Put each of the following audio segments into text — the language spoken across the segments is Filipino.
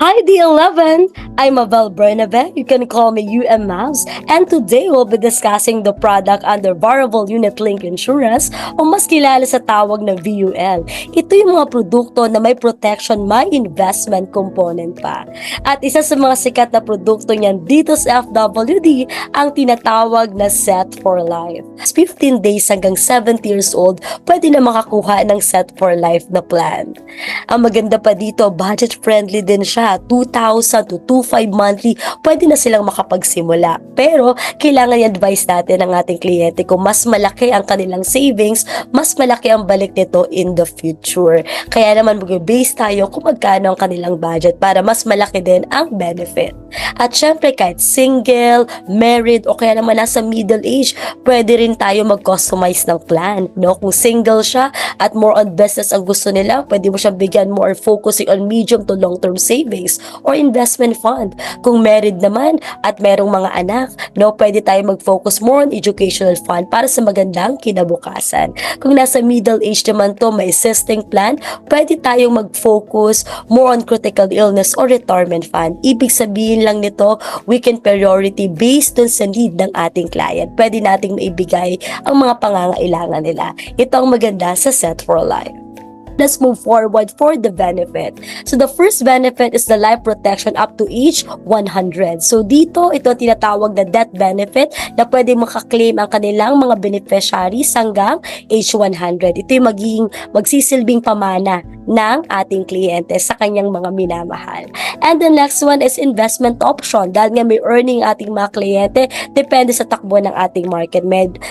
Hi D11! I'm Abel Bernabe, you can call me UM Mouse, and today we'll be discussing the product under Variable Unit Link Insurance o mas kilala sa tawag na VUL. Ito yung mga produkto na may protection, may investment component pa. At isa sa mga sikat na produkto niyan dito sa FWD ang tinatawag na Set for Life. 15 days hanggang 70 years old, pwede na makakuha ng Set for Life na plan. Ang maganda pa dito, budget friendly din siya. 2,000 to 2,500 monthly, pwede na silang makapagsimula. Pero, kailangan i-advise natin ang ating kliyente kung mas malaki ang kanilang savings, mas malaki ang balik nito in the future. Kaya naman mag-base tayo kung magkano ang kanilang budget para mas malaki din ang benefit. At syempre, kahit single, married, o kaya naman nasa middle age, pwede rin tayo mag-customize ng plan. No? Kung single siya at more on business ang gusto nila, pwede mo siyang bigyan more focusing on medium to long-term savings or investment fund. Kung married naman at merong mga anak, no, pwede tayo mag-focus more on educational fund para sa magandang kinabukasan. Kung nasa middle age naman to, may existing plan, pwede tayong mag-focus more on critical illness or retirement fund. Ibig sabihin lang nito, we can priority based dun sa need ng ating client. Pwede nating maibigay ang mga pangangailangan nila. Ito ang maganda sa Set for Life. Let's move forward for the benefit. So the first benefit is the life protection up to age 100. So dito, ito tinatawag na death benefit na pwede makaklaim ang kanilang mga beneficiaries hanggang age 100. Ito yung magsisilbing pamana ng ating kliyente sa kanyang mga minamahal. And the next one is investment option. Dahil nga may earning ating mga kliyente, depende sa takbo ng ating market.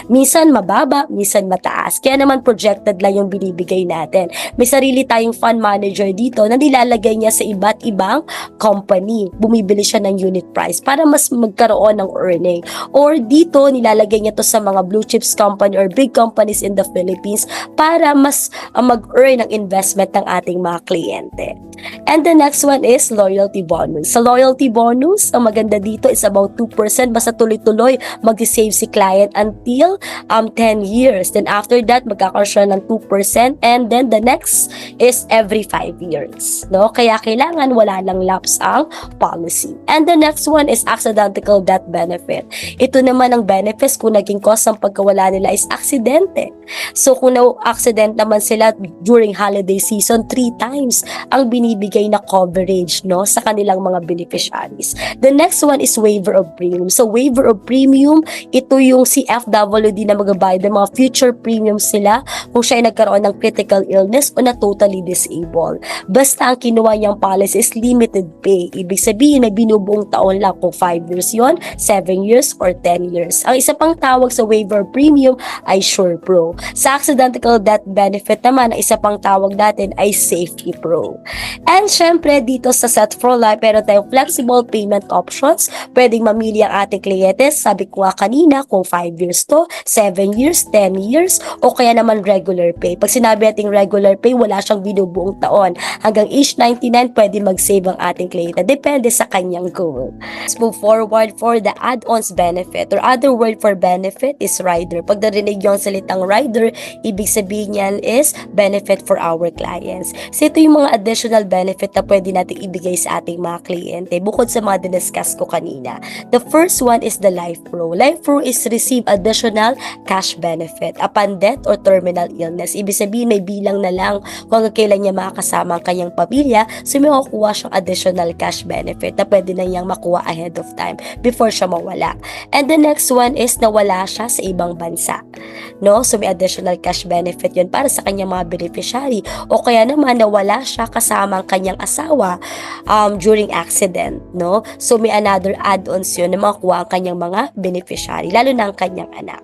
Minsan mababa, minsan mataas. Kaya naman projected lang yung binibigay natin. May sarili tayong fund manager dito na nilalagay niya sa iba't ibang company. Bumibili siya ng unit price para mas magkaroon ng earning. Or dito, nilalagay niya to sa mga blue chips company or big companies in the Philippines para mas mag-earn ng investment ng ating mga kliyente. And the next one is loyalty bonus. Sa loyalty bonus, ang maganda dito is about 2%. Basta tuloy-tuloy mag-save si client until 10 years. Then after that, magkakaroon siya ng 2%. And then the next is every 5 years. No? Kaya kailangan wala lang lapse ang policy. And the next one is accidental death benefit. Ito naman ang benefits kung naging cause ng pagkawala nila is aksidente. So kung na-accident naman sila during holiday season, 3 times ang binibigay na coverage, no, sa kanilang mga beneficiaries. The next one is waiver of premium. So waiver of premium, ito yung si FWD na magbabayad ng mga future premiums sila kung siya ay nagkaroon ng critical illness o na totally disabled. Basta ang kinuha niyang policy is limited pay. Ibig sabihin na binubuong taon lang kung 5 years yon, 7 years, or 10 years. Ang isa pang tawag sa waiver premium ay SurePro. Sa accidental death benefit naman, ang isa pang tawag natin ay Safety Pro. And syempre, dito sa Set for Life, meron tayong flexible payment options. Pwedeng mamili ang ating kliyente. Sabi ko nga kanina, kung 5 years to, 7 years, 10 years, o kaya naman regular pay. Pag sinabi natin regular pay, wala siyang binubuong taon. Hanggang age 99, pwede mag-save ang ating kliyente. Depende sa kanyang goal. Let's move forward for the add-ons benefit, or other word for benefit is rider. Pag narinig yung salitang rider, ibig sabihin yan is benefit for our clients. So ito yung mga additional benefit na pwede natin ibigay sa ating mga kliyente bukod sa mga diniscuss ko kanina. The first one is the Life Pro. Life Pro is receive additional cash benefit upon death or terminal illness. Ibig sabihin may bilang na lang kung kailan niya makakasama ang kanyang pamilya, so may makukuha siyang additional cash benefit na pwede na niyang makuha ahead of time before siya mawala. And the next one is nawala siya sa ibang bansa. No? So may additional cash benefit yun para sa kanyang mga beneficiary. O kaya naman nawala siya kasama ang kanyang asawa during accident, no? So may another add-ons yun na makuha ang kanyang mga beneficiary, lalo na ang kanyang anak.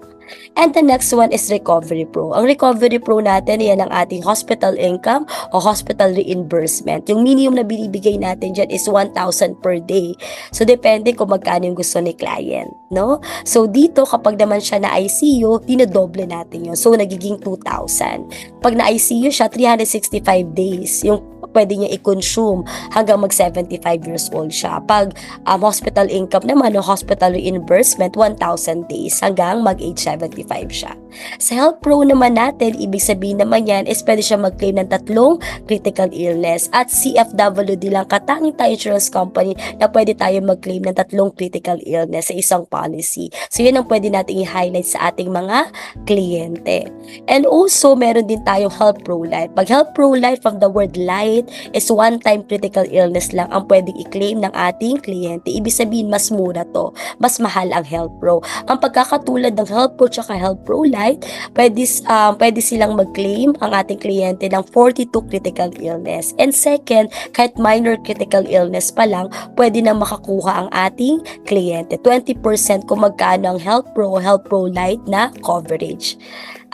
And the next one is Recovery Pro. Ang Recovery Pro natin, yan ang ating hospital income o hospital reimbursement. Yung minimum na binibigay natin dyan is 1,000 per day. So, depende kung magkano yung gusto ni client, no? So, dito, kapag naman siya na ICU, dinodoble natin yun. So, nagiging 2,000. Pag na ICU siya, 365 days. Yung pwede niya i-consume hanggang mag 75 years old siya. Pag hospital income naman o hospital reimbursement, 1,000 days hanggang mag age 75 siya. Sa Health Pro naman natin, ibig sabihin naman yan is pwede siya mag-claim ng 3 critical illness at CFWD lang katanging tayo insurance company na pwede tayo mag-claim ng 3 critical illness sa isang policy. So yun ang pwede natin i-highlight sa ating mga kliyente. And also, meron din tayong Health Pro Life. Pag Health Pro Life, from the word light, is one-time critical illness lang ang pwedeng i-claim ng ating kliyente. Ibig sabihin, mas mura to. Mas mahal ang Health Pro. Ang pagkakatulad ng Health Pro tsaka Health Pro Life, pwede silang mag-claim ang ating kliyente ng 42 critical illness. And second, kahit minor critical illness pa lang, pwede na makakuha ang ating kliyente. 20% kung magkano ang Health Pro Light na coverage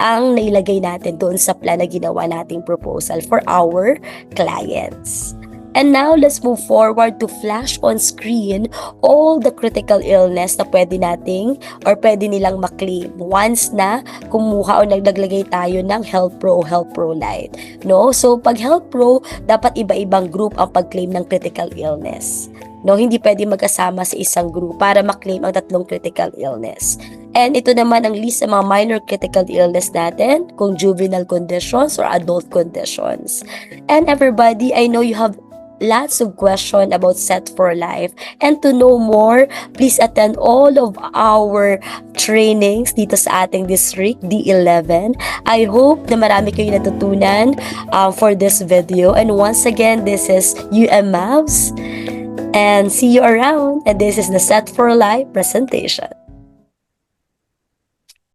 ang nailagay natin doon sa plan na ginawa nating proposal for our clients. And now, let's move forward to flash on screen all the critical illness na pwede nating or pwede nilang maklaim once na kumuha o naglagay tayo ng Health Pro Light. No? So, pag Health Pro, dapat iba-ibang group ang pag-claim ng critical illness. No, hindi pwede magkasama sa isang group para maklaim ang 3 critical illness. And ito naman ang list ng mga minor critical illness natin, kung juvenile conditions or adult conditions. And everybody, I know you have lots of questions about Set for Life. And to know more, please attend all of our trainings dito sa ating district, D11. I hope na marami kayo natutunan for this video. And once again, this is UM Mavs. And see you around. And this is the Set for Life presentation.